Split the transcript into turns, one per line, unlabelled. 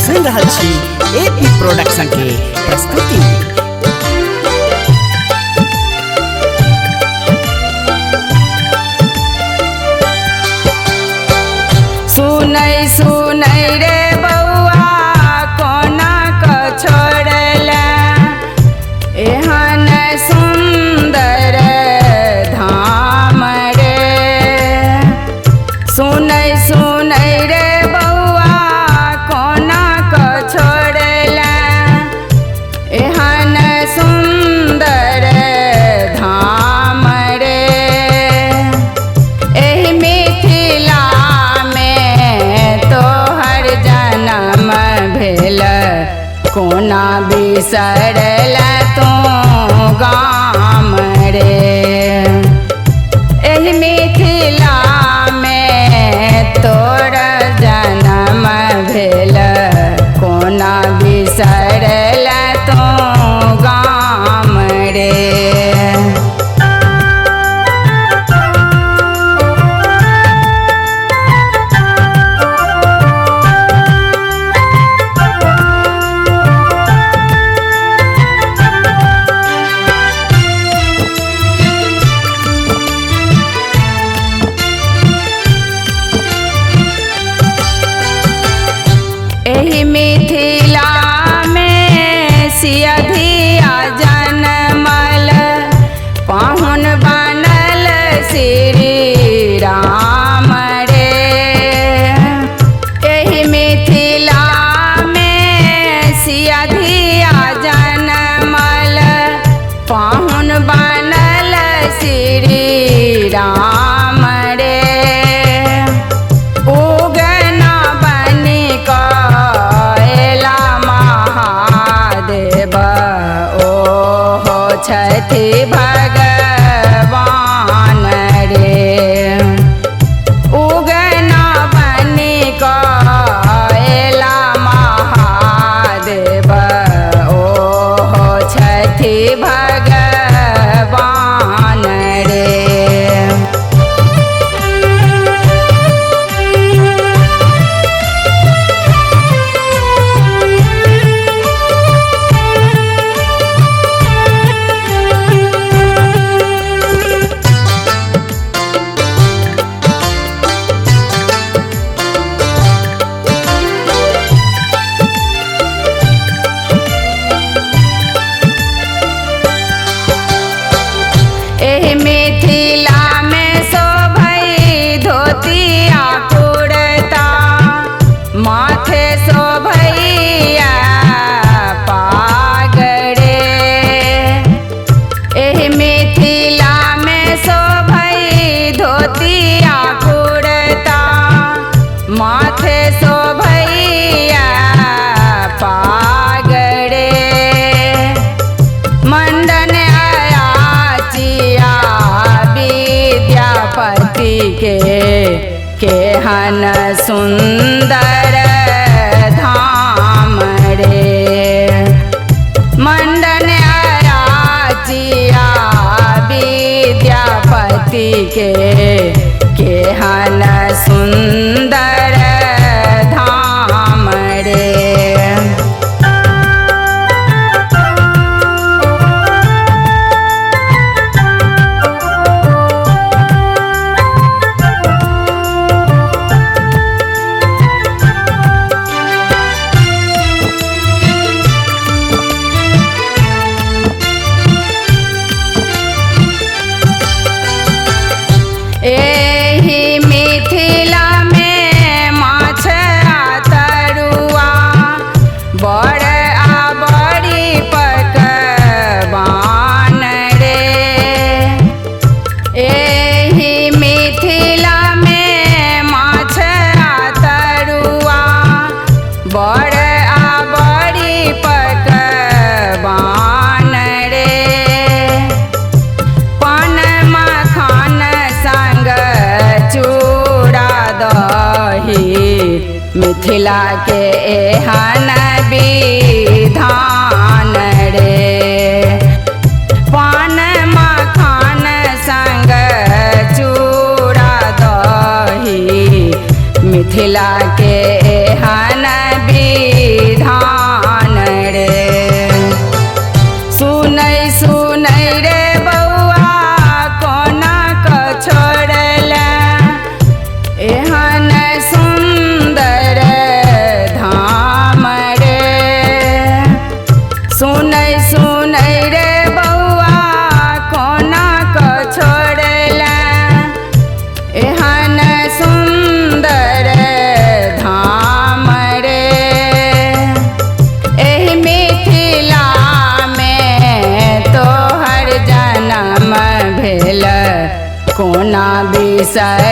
सुन रहल छी एपी प्रोडक्शन के प्रस्तुति।
सुनै सुनै रे बउआ कोना क छोड़ला एहन सुंदर धाम रे। सुनै सुनै रे बउआ कोना क छोड़ला एहन सुंदर धाम रे। एहि मिथिला भेल कोना बिसरल तू गाम रे। एहि मिथिला में तोर जन्म भेल कोना बिसरल तू गाम रे। एहि मिथिला में सियधिया जनमल पाहुन बनल श्री राम रे। एहि मिथिला में सियधिया जनमल पाहुन बनल श्री राम रे। छथि भगवान रे। उगना बनी कएला महादेव ओहो छथि भगवान रे। एहि मिथिला में शोभै धोतिया कुर्ता माथे शोभैया पाग रे। एहि मिथिला में शोभै धोतिया कुर्ता माथे शोभैया पाग रे। मंडन विद्यापति के केहन सुंदर धाम रे। मंडन अयाचिया विद्यापति के केहन सुंदर धाम रे। एहि मिथिला में माछ तरुआ बड़ आ बड़ी पकवान रे। एहि मिथिला में माछ तरुआ बड़ आ बड़ी पकवान रे। पान मखान संग चूड़ा दही मिथिला के एहन विधान रे। पान मखान संग चूड़ा दही मिथिला के एहन विधान सर